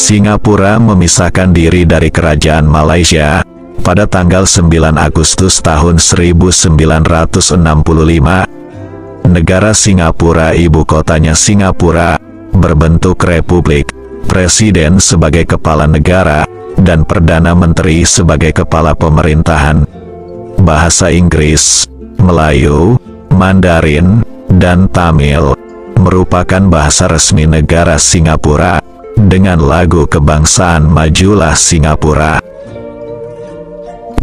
Singapura memisahkan diri dari Kerajaan Malaysia pada tanggal 9 Agustus tahun 1965. Negara Singapura, ibu kotanya Singapura, berbentuk republik, presiden sebagai kepala negara, dan Perdana Menteri sebagai kepala pemerintahan. Bahasa Inggris, Melayu, Mandarin, dan Tamil merupakan bahasa resmi negara Singapura, dengan lagu kebangsaan Majulah Singapura.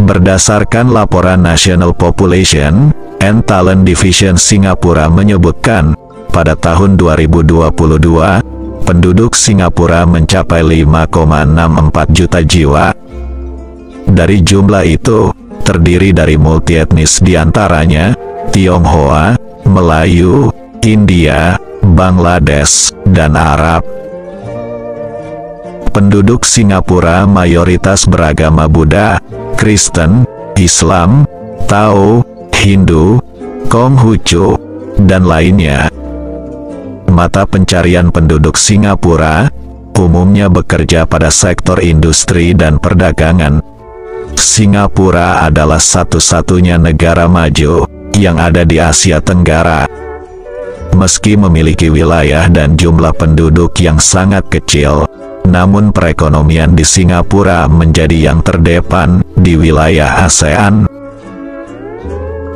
Berdasarkan laporan National Population and Talent Division Singapura menyebutkan, pada tahun 2022, penduduk Singapura mencapai 5,64 juta jiwa. Dari jumlah itu, terdiri dari multietnis diantaranya Tionghoa, Melayu, India, Bangladesh, dan Arab. Penduduk Singapura mayoritas beragama Buddha, Kristen, Islam, Tao, Hindu, Konghucu, dan lainnya. Mata pencarian penduduk Singapura umumnya bekerja pada sektor industri dan perdagangan. Singapura adalah satu-satunya negara maju yang ada di Asia Tenggara. Meski memiliki wilayah dan jumlah penduduk yang sangat kecil, namun perekonomian di Singapura menjadi yang terdepan di wilayah ASEAN.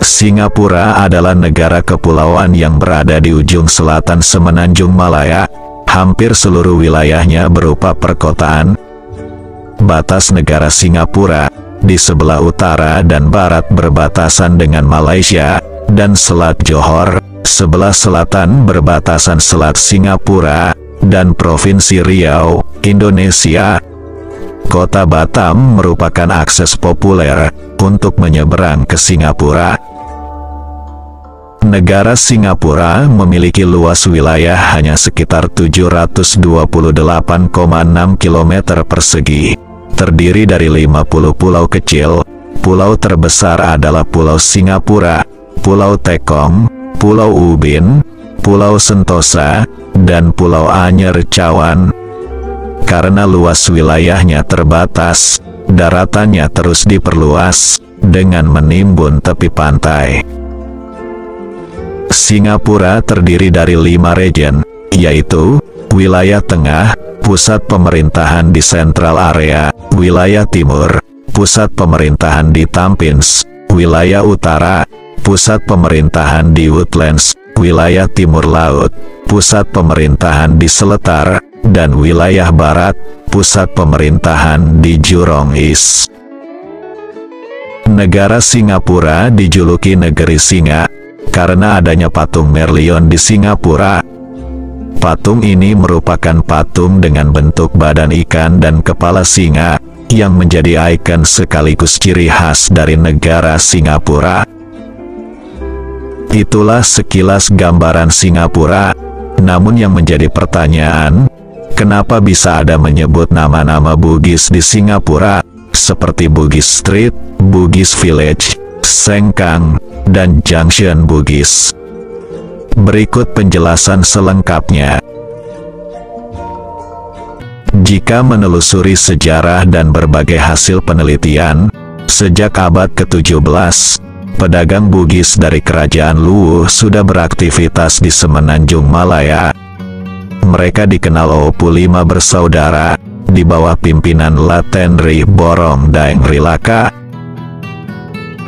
Singapura adalah negara kepulauan yang berada di ujung selatan Semenanjung Malaya. Hampir seluruh wilayahnya berupa perkotaan. Batas negara Singapura di sebelah utara dan barat berbatasan dengan Malaysia, dan Selat Johor sebelah selatan berbatasan Selat Singapura dan Provinsi Riau, Indonesia. Kota Batam merupakan akses populer untuk menyeberang ke Singapura. Negara Singapura memiliki luas wilayah hanya sekitar 728,6 km persegi, terdiri dari 50 pulau kecil. Pulau terbesar adalah Pulau Singapura, Pulau Tekong, Pulau Ubin, Pulau Sentosa, dan Pulau Anyer Cawan. Karena luas wilayahnya terbatas, daratannya terus diperluas dengan menimbun tepi pantai. Singapura terdiri dari 5 region, yaitu wilayah tengah, pusat pemerintahan di Central Area; wilayah timur, pusat pemerintahan di Tampines; wilayah utara, pusat pemerintahan di Woodlands; wilayah timur laut, pusat pemerintahan di Seletar; dan wilayah barat, pusat pemerintahan di Jurong East. Negara Singapura dijuluki negeri singa karena adanya patung Merlion di Singapura. Patung ini merupakan patung dengan bentuk badan ikan dan kepala singa, yang menjadi ikon sekaligus ciri khas dari negara Singapura. Itulah sekilas gambaran Singapura. Namun yang menjadi pertanyaan, kenapa bisa ada menyebut nama-nama Bugis di Singapura, seperti Bugis Street, Bugis Village, Sengkang, dan Junction Bugis? Berikut penjelasan selengkapnya. Jika menelusuri sejarah dan berbagai hasil penelitian, sejak abad ke-17, pedagang Bugis dari Kerajaan Luwu sudah beraktivitas di Semenanjung Malaya. Mereka dikenal Opu Lima bersaudara, di bawah pimpinan Latenri Borong Daeng Rilaka.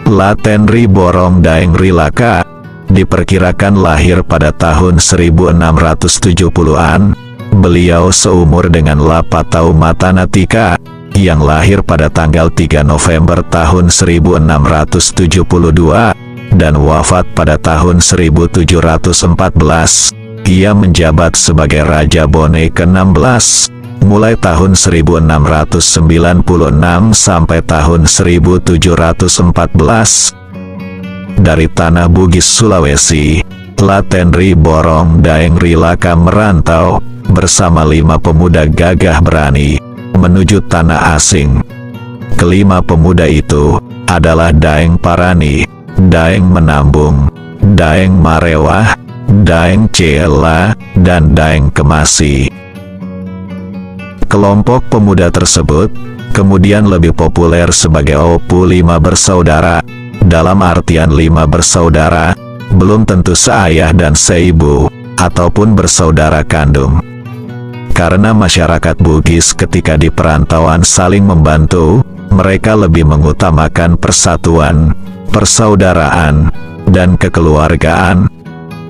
Latenri Borong Daeng Rilaka diperkirakan lahir pada tahun 1670-an. Beliau seumur dengan Lapatau Matanatika, yang lahir pada tanggal 3 November tahun 1672, dan wafat pada tahun 1714. Ia menjabat sebagai Raja Bone ke-16, mulai tahun 1696 sampai tahun 1714. Dari tanah Bugis Sulawesi, Latenri Borong Daeng Rilaka merantau bersama 5 pemuda gagah berani menuju tanah asing. Kelima pemuda itu adalah Daeng Parani, Daeng Menambung, Daeng Marewah, Daeng Cela, dan Daeng Kemasi. Kelompok pemuda tersebut kemudian lebih populer sebagai Opu Lima Bersaudara. Dalam artian 5 bersaudara, belum tentu seayah dan seibu, ataupun bersaudara kandung. Karena masyarakat Bugis ketika di perantauan saling membantu, mereka lebih mengutamakan persatuan, persaudaraan, dan kekeluargaan.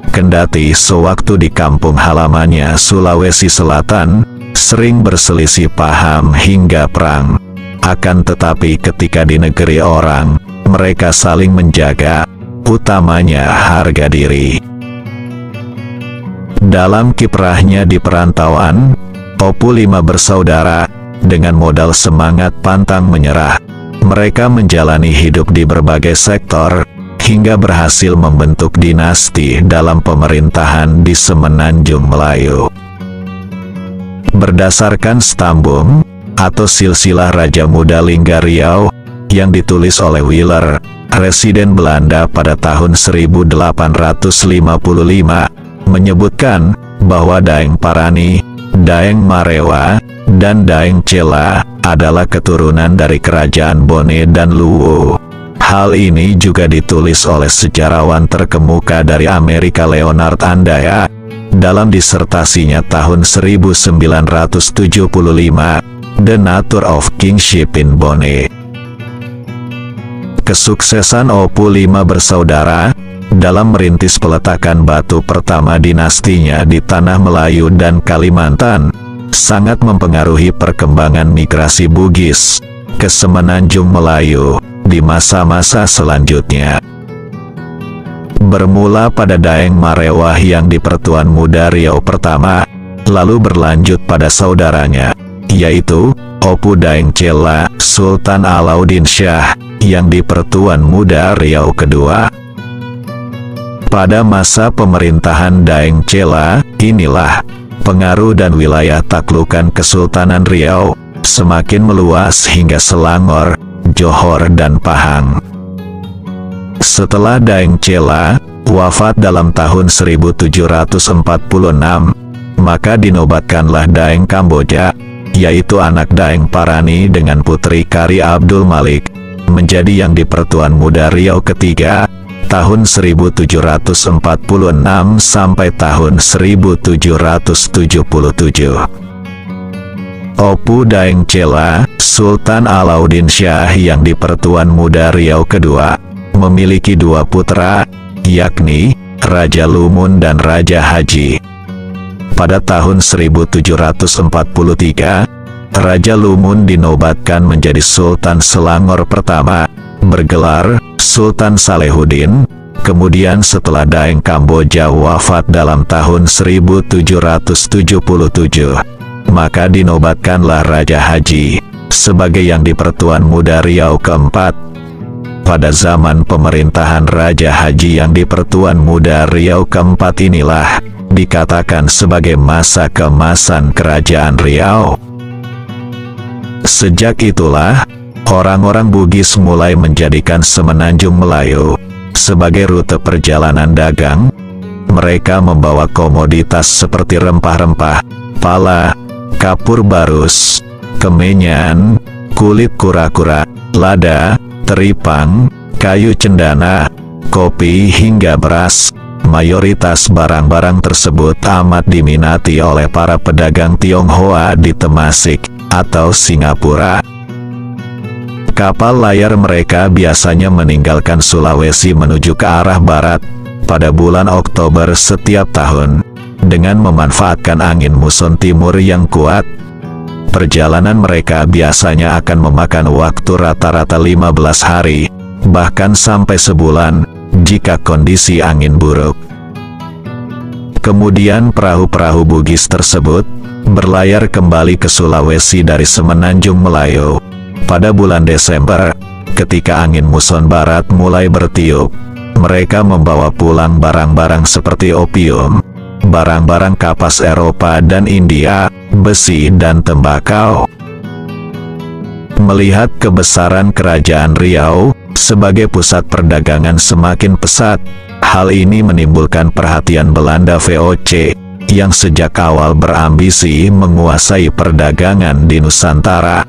Kendati sewaktu di kampung halamannya Sulawesi Selatan, sering berselisih paham hingga perang. Akan tetapi ketika di negeri orang, mereka saling menjaga, utamanya harga diri. Dalam kiprahnya di perantauan, Opu Lima Bersaudara, dengan modal semangat pantang menyerah, mereka menjalani hidup di berbagai sektor, hingga berhasil membentuk dinasti dalam pemerintahan di Semenanjung Melayu. Berdasarkan Stambung, atau Silsilah Raja Muda Lingga Riau, yang ditulis oleh Wheeler, Residen Belanda pada tahun 1855, menyebutkan bahwa Daeng Parani, Daeng Marewa, dan Daeng Cela adalah keturunan dari kerajaan Bone dan Luwu. Hal ini juga ditulis oleh sejarawan terkemuka dari Amerika Leonard Andaya, dalam disertasinya tahun 1975, The Nature of Kingship in Bone. Kesuksesan Opu Lima Bersaudara dalam merintis peletakan batu pertama dinastinya di Tanah Melayu dan Kalimantan sangat mempengaruhi perkembangan migrasi Bugis ke Semenanjung Melayu di masa-masa selanjutnya. Bermula pada Daeng Marewah yang di Pertuan Muda Riau pertama, lalu berlanjut pada saudaranya, yaitu Opu Daeng Cela Sultan Alauddin Shah yang di Pertuan Muda Riau kedua. Pada masa pemerintahan Daeng Cela, inilah pengaruh dan wilayah taklukan Kesultanan Riau semakin meluas hingga Selangor, Johor dan Pahang. Setelah Daeng Cela wafat dalam tahun 1746, maka dinobatkanlah Daeng Kamboja, yaitu anak Daeng Parani dengan putri Kari Abdul Malik, menjadi yang di Pertuan Muda Riau ketiga, tahun 1746 sampai tahun 1777. Opu Daeng Cela Sultan Alauddin Shah yang di Pertuan Muda Riau kedua, memiliki 2 putra, yakni Raja Lumun dan Raja Haji. Pada tahun 1743, Raja Lumun dinobatkan menjadi Sultan Selangor pertama, bergelar Sultan Salehuddin. Kemudian setelah Daeng Kamboja wafat dalam tahun 1777, maka dinobatkanlah Raja Haji sebagai yang di Pertuan Muda Riau keempat. Pada zaman pemerintahan Raja Haji yang di Pertuan Muda Riau keempat inilah dikatakan sebagai masa keemasan Kerajaan Riau. Sejak itulah, orang-orang Bugis mulai menjadikan Semenanjung Melayu sebagai rute perjalanan dagang. Mereka membawa komoditas seperti rempah-rempah, pala, kapur barus, kemenyan, kulit kura-kura, lada, teripang, kayu cendana, kopi hingga beras. Mayoritas barang-barang tersebut amat diminati oleh para pedagang Tionghoa di Temasik atau Singapura. Kapal layar mereka biasanya meninggalkan Sulawesi menuju ke arah barat pada bulan Oktober setiap tahun, dengan memanfaatkan angin muson timur yang kuat. Perjalanan mereka biasanya akan memakan waktu rata-rata 15 hari, bahkan sampai sebulan, jika kondisi angin buruk. Kemudian perahu-perahu Bugis tersebut berlayar kembali ke Sulawesi dari Semenanjung Melayu. Pada bulan Desember, ketika angin muson barat mulai bertiup, mereka membawa pulang barang-barang seperti opium, barang-barang kapas Eropa dan India, besi dan tembakau. Melihat kebesaran Kerajaan Riau sebagai pusat perdagangan semakin pesat, hal ini menimbulkan perhatian Belanda VOC yang sejak awal berambisi menguasai perdagangan di Nusantara.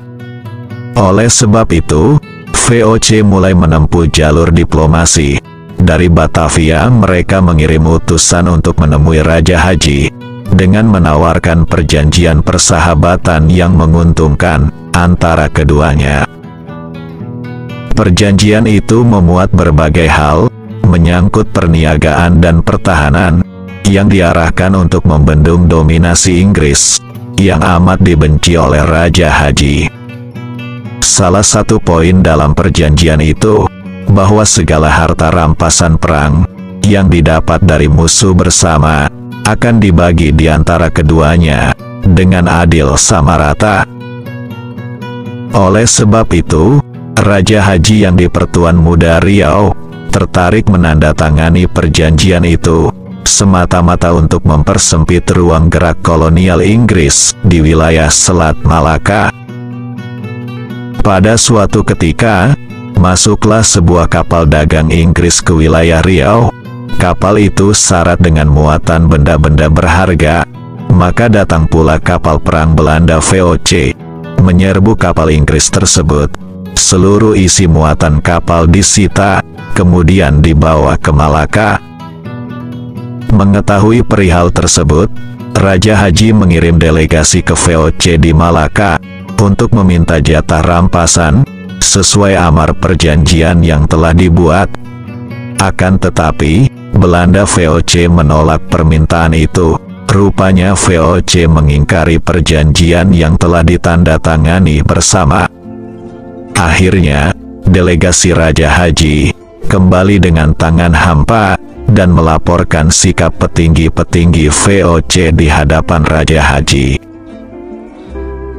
Oleh sebab itu, VOC mulai menempuh jalur diplomasi. Dari Batavia mereka mengirim utusan untuk menemui Raja Haji, dengan menawarkan perjanjian persahabatan yang menguntungkan antara keduanya. Perjanjian itu memuat berbagai hal, menyangkut perniagaan dan pertahanan, yang diarahkan untuk membendung dominasi Inggris, yang amat dibenci oleh Raja Haji. Salah satu poin dalam perjanjian itu, bahwa segala harta rampasan perang, yang didapat dari musuh bersama, akan dibagi di antara keduanya, dengan adil sama rata. Oleh sebab itu, Raja Haji yang di Pertuan Muda Riau, tertarik menandatangani perjanjian itu, semata-mata untuk mempersempit ruang gerak kolonial Inggris di wilayah Selat Malaka. Pada suatu ketika, masuklah sebuah kapal dagang Inggris ke wilayah Riau. Kapal itu syarat dengan muatan benda-benda berharga, maka datang pula kapal perang Belanda VOC, menyerbu kapal Inggris tersebut. Seluruh isi muatan kapal disita, kemudian dibawa ke Malaka. Mengetahui perihal tersebut, Raja Haji mengirim delegasi ke VOC di Malaka, untuk meminta jatah rampasan, sesuai amar perjanjian yang telah dibuat. Akan tetapi, Belanda VOC menolak permintaan itu. Rupanya VOC mengingkari perjanjian yang telah ditandatangani bersama. Akhirnya, delegasi Raja Haji kembali dengan tangan hampa, dan melaporkan sikap petinggi-petinggi VOC di hadapan Raja Haji.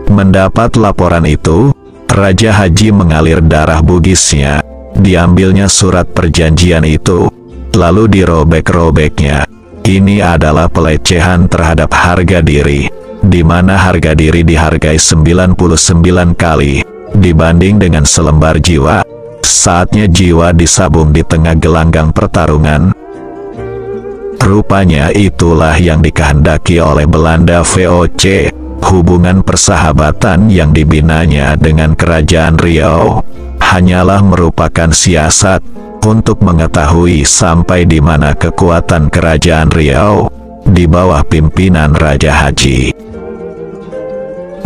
Mendapat laporan itu, Raja Haji mengalir darah bugisnya. Diambilnya surat perjanjian itu, lalu dirobek-robeknya. Ini adalah pelecehan terhadap harga diri, di mana harga diri dihargai 99 kali, dibanding dengan selembar jiwa. Saatnya jiwa disabung di tengah gelanggang pertarungan. Rupanya itulah yang dikehendaki oleh Belanda VOC. Hubungan persahabatan yang dibinanya dengan Kerajaan Riau hanyalah merupakan siasat untuk mengetahui sampai di mana kekuatan Kerajaan Riau di bawah pimpinan Raja Haji.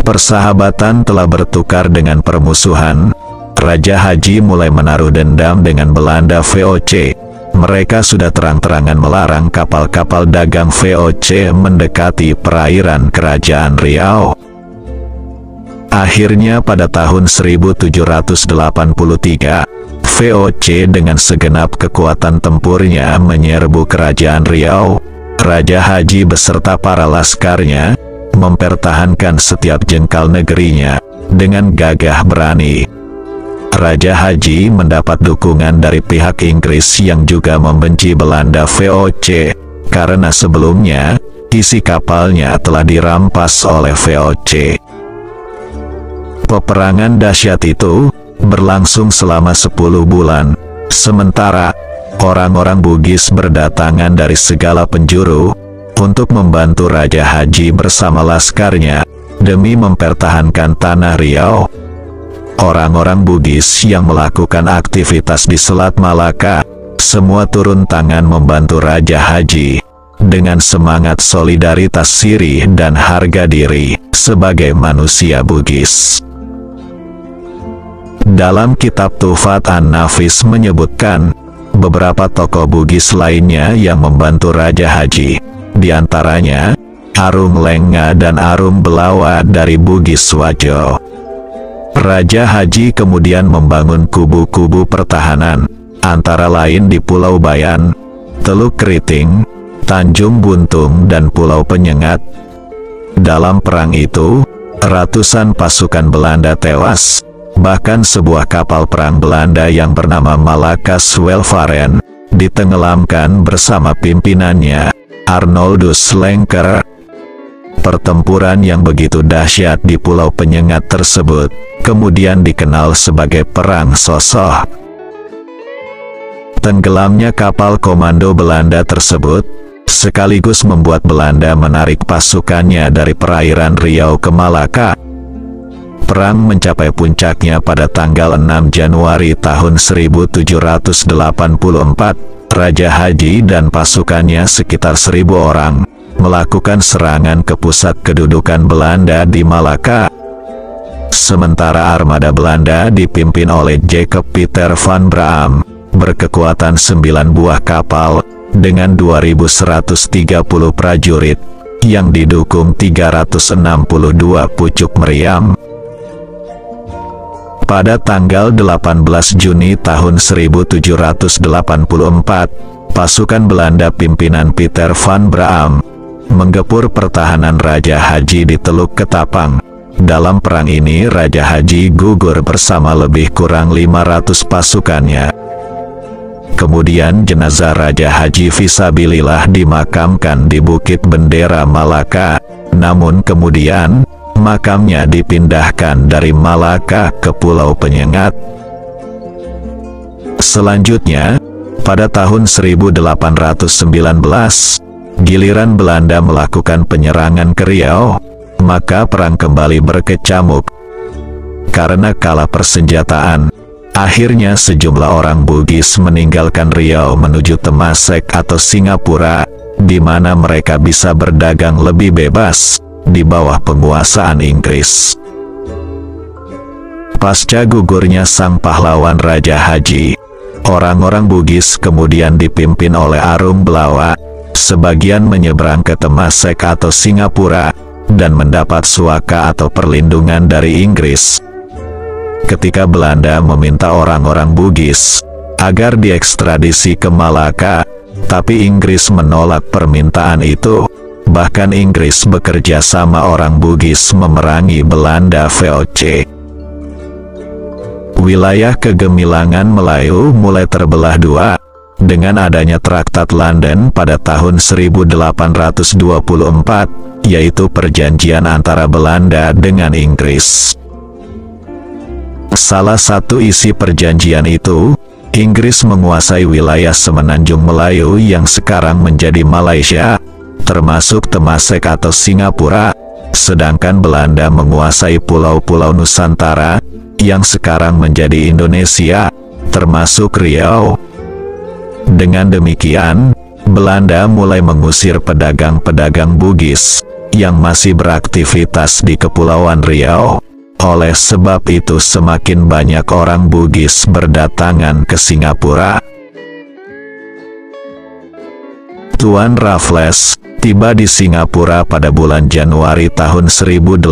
Persahabatan telah bertukar dengan permusuhan. Raja Haji mulai menaruh dendam dengan Belanda VOC. Mereka sudah terang-terangan melarang kapal-kapal dagang VOC mendekati perairan Kerajaan Riau. Akhirnya pada tahun 1783, VOC dengan segenap kekuatan tempurnya menyerbu Kerajaan Riau. Raja Haji beserta para laskarnya mempertahankan setiap jengkal negerinya dengan gagah berani. Raja Haji mendapat dukungan dari pihak Inggris yang juga membenci Belanda VOC, karena sebelumnya, isi kapalnya telah dirampas oleh VOC. Peperangan dahsyat itu berlangsung selama 10 bulan, sementara orang-orang Bugis berdatangan dari segala penjuru untuk membantu Raja Haji bersama laskarnya demi mempertahankan tanah Riau. Orang-orang Bugis yang melakukan aktivitas di Selat Malaka semua turun tangan membantu Raja Haji dengan semangat solidaritas sirih dan harga diri sebagai manusia Bugis. Dalam kitab Tuhfat An-Nafis menyebutkan beberapa tokoh Bugis lainnya yang membantu Raja Haji, di antaranya Arung Lenga dan Arung Belawa dari Bugis Wajo. Raja Haji kemudian membangun kubu-kubu pertahanan, antara lain di Pulau Bayan, Teluk Keriting, Tanjung Buntung dan Pulau Penyengat. Dalam perang itu, ratusan pasukan Belanda tewas, bahkan sebuah kapal perang Belanda yang bernama Malakas Welvaren, ditenggelamkan bersama pimpinannya, Arnoldus Lenker. Pertempuran yang begitu dahsyat di Pulau Penyengat tersebut kemudian dikenal sebagai Perang Sosoh. Tenggelamnya kapal komando Belanda tersebut sekaligus membuat Belanda menarik pasukannya dari perairan Riau ke Malaka. Perang mencapai puncaknya pada tanggal 6 Januari tahun 1784. Raja Haji dan pasukannya sekitar 1.000 orang melakukan serangan ke pusat kedudukan Belanda di Malaka. Sementara armada Belanda dipimpin oleh Jacob Pieter van Braam, berkekuatan 9 buah kapal, dengan 2.130 prajurit, yang didukung 362 pucuk meriam. Pada tanggal 18 Juni tahun 1784, pasukan Belanda pimpinan Pieter van Braam menggepur pertahanan Raja Haji di Teluk Ketapang. Dalam perang ini Raja Haji gugur bersama lebih kurang 500 pasukannya. Kemudian jenazah Raja Haji fisabilillah dimakamkan di Bukit Bendera Malaka, namun kemudian makamnya dipindahkan dari Malaka ke Pulau Penyengat. Selanjutnya, pada tahun 1819, giliran Belanda melakukan penyerangan ke Riau, maka perang kembali berkecamuk. Karena kalah persenjataan, akhirnya sejumlah orang Bugis meninggalkan Riau menuju Temasek atau Singapura, di mana mereka bisa berdagang lebih bebas di bawah penguasaan Inggris. Pasca gugurnya sang pahlawan Raja Haji, orang-orang Bugis kemudian dipimpin oleh Arum Blawa, sebagian menyeberang ke Temasek atau Singapura, dan mendapat suaka atau perlindungan dari Inggris. Ketika Belanda meminta orang-orang Bugis agar diekstradisi ke Malaka, tapi Inggris menolak permintaan itu. Bahkan Inggris bekerja sama orang Bugis memerangi Belanda VOC. Wilayah kegemilangan Melayu mulai terbelah dua, dengan adanya Traktat London pada tahun 1824, yaitu perjanjian antara Belanda dengan Inggris. Salah satu isi perjanjian itu, Inggris menguasai wilayah semenanjung Melayu yang sekarang menjadi Malaysia, termasuk Temasek atau Singapura, sedangkan Belanda menguasai pulau-pulau Nusantara, yang sekarang menjadi Indonesia, termasuk Riau. Dengan demikian, Belanda mulai mengusir pedagang-pedagang Bugis yang masih beraktivitas di Kepulauan Riau. Oleh sebab itu semakin banyak orang Bugis berdatangan ke Singapura. Tuan Raffles tiba di Singapura pada bulan Januari tahun 1819.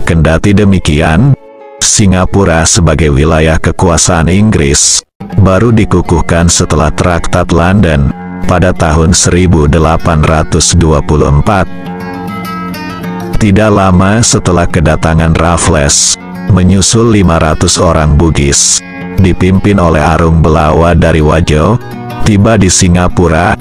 Kendati demikian, Singapura sebagai wilayah kekuasaan Inggris baru dikukuhkan setelah Traktat London pada tahun 1824. Tidak lama setelah kedatangan Raffles, menyusul 500 orang Bugis, dipimpin oleh Arum Blawa dari Wajo, tiba di Singapura.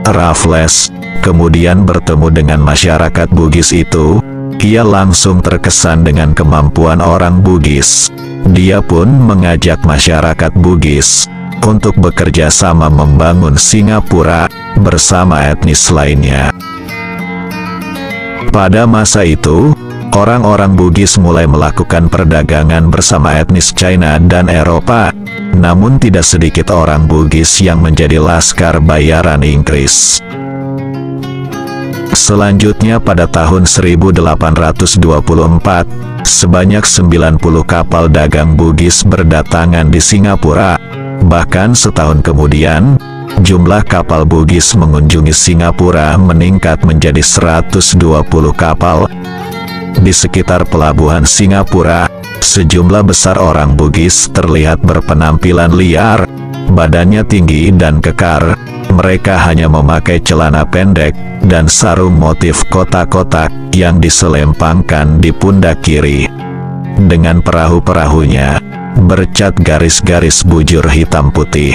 Raffles kemudian bertemu dengan masyarakat Bugis itu. Ia langsung terkesan dengan kemampuan orang Bugis. Dia pun mengajak masyarakat Bugis untuk bekerja sama membangun Singapura bersama etnis lainnya. Pada masa itu, orang-orang Bugis mulai melakukan perdagangan bersama etnis China dan Eropa. Namun tidak sedikit orang Bugis yang menjadi laskar bayaran Inggris. Selanjutnya pada tahun 1824, sebanyak 90 kapal dagang Bugis berdatangan di Singapura. Bahkan setahun kemudian, jumlah kapal Bugis mengunjungi Singapura meningkat menjadi 120 kapal. Di sekitar pelabuhan Singapura, sejumlah besar orang Bugis terlihat berpenampilan liar, badannya tinggi dan kekar. Mereka hanya memakai celana pendek dan sarung motif kotak-kotak yang diselempangkan di pundak kiri. Dengan perahu-perahunya bercat garis-garis bujur hitam putih.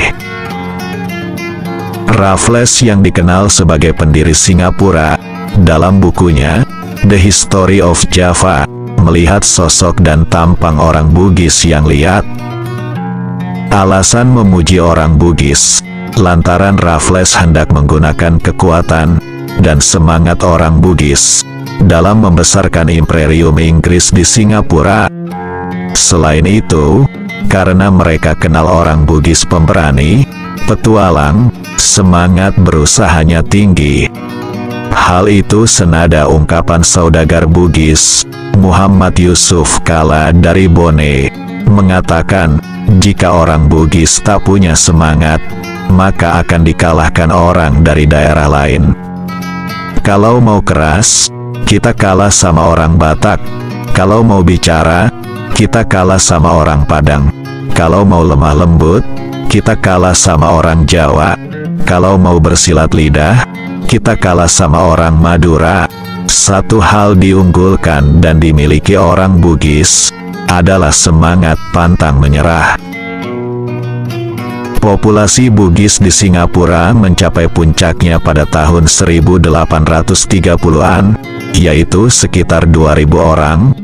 Raffles yang dikenal sebagai pendiri Singapura, dalam bukunya The History of Java, melihat sosok dan tampang orang Bugis yang liar. Alasan memuji orang Bugis lantaran Raffles hendak menggunakan kekuatan dan semangat orang Bugis dalam membesarkan Imperium Inggris di Singapura. Selain itu, karena mereka kenal orang Bugis pemberani, petualang, semangat berusahanya tinggi. Hal itu senada ungkapan saudagar Bugis, Muhammad Yusuf Kala dari Bone, mengatakan, jika orang Bugis tak punya semangat, maka akan dikalahkan orang dari daerah lain. Kalau mau keras, kita kalah sama orang Batak. Kalau mau bicara, kita kalah sama orang Padang. Kalau mau lemah lembut, kita kalah sama orang Jawa. Kalau mau bersilat lidah, kita kalah sama orang Madura. Satu hal diunggulkan dan dimiliki orang Bugis adalah semangat pantang menyerah. Populasi Bugis di Singapura mencapai puncaknya pada tahun 1830-an, yaitu sekitar 2.000 orang.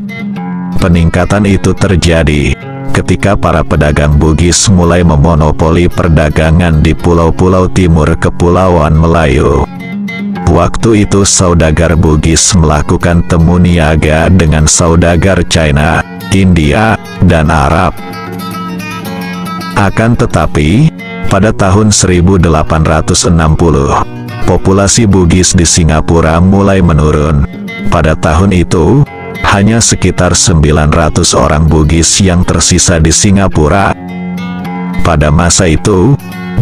Peningkatan itu terjadi ketika para pedagang Bugis mulai memonopoli perdagangan di pulau-pulau timur Kepulauan Melayu. Waktu itu saudagar Bugis melakukan temu niaga dengan saudagar China, India, dan Arab. Akan tetapi, pada tahun 1860, populasi Bugis di Singapura mulai menurun. Pada tahun itu, hanya sekitar 900 orang Bugis yang tersisa di Singapura. Pada masa itu,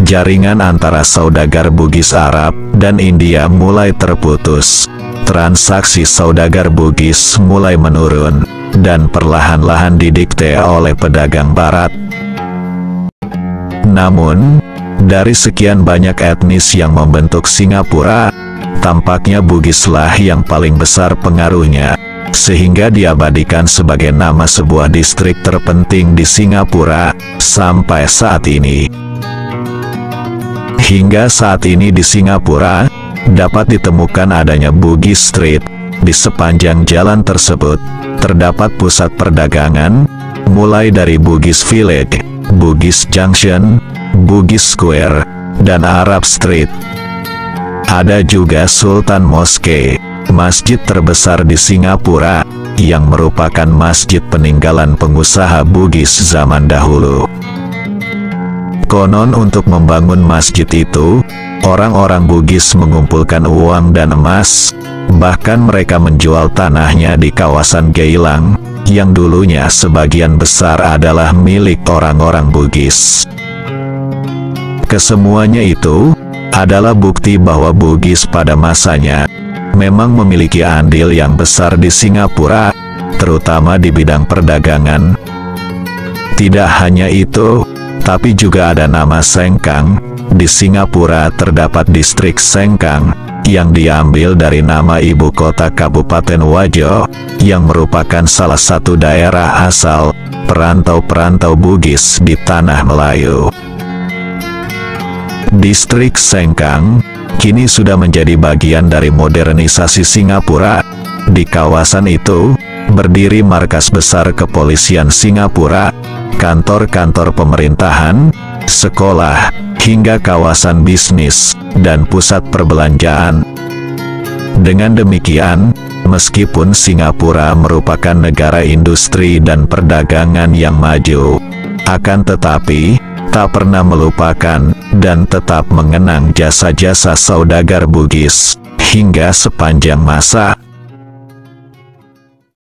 jaringan antara saudagar Bugis Arab dan India mulai terputus. Transaksi saudagar Bugis mulai menurun, dan perlahan-lahan didikte oleh pedagang Barat. Namun, dari sekian banyak etnis yang membentuk Singapura, tampaknya Bugislah yang paling besar pengaruhnya, sehingga diabadikan sebagai nama sebuah distrik terpenting di Singapura, sampai saat ini. Hingga saat ini di Singapura, dapat ditemukan adanya Bugis Street. Di sepanjang jalan tersebut, terdapat pusat perdagangan, mulai dari Bugis Village, Bugis Junction, Bugis Square, dan Arab Street. Ada juga Sultan Mosque, masjid terbesar di Singapura, yang merupakan masjid peninggalan pengusaha Bugis zaman dahulu. Konon untuk membangun masjid itu, orang-orang Bugis mengumpulkan uang dan emas, bahkan mereka menjual tanahnya di kawasan Geylang, yang dulunya sebagian besar adalah milik orang-orang Bugis. Kesemuanya itu adalah bukti bahwa Bugis pada masanya memang memiliki andil yang besar di Singapura, terutama di bidang perdagangan. Tidak hanya itu, tapi juga ada nama Sengkang. Di Singapura terdapat distrik Sengkang, yang diambil dari nama ibu kota Kabupaten Wajo, yang merupakan salah satu daerah asal perantau-perantau Bugis di Tanah Melayu. Distrik Sengkang kini sudah menjadi bagian dari modernisasi Singapura. Di kawasan itu, berdiri markas besar kepolisian Singapura, kantor-kantor pemerintahan, sekolah, hingga kawasan bisnis, dan pusat perbelanjaan. Dengan demikian, meskipun Singapura merupakan negara industri dan perdagangan yang maju, akan tetapi, tak pernah melupakan, dan tetap mengenang jasa-jasa saudagar Bugis, hingga sepanjang masa.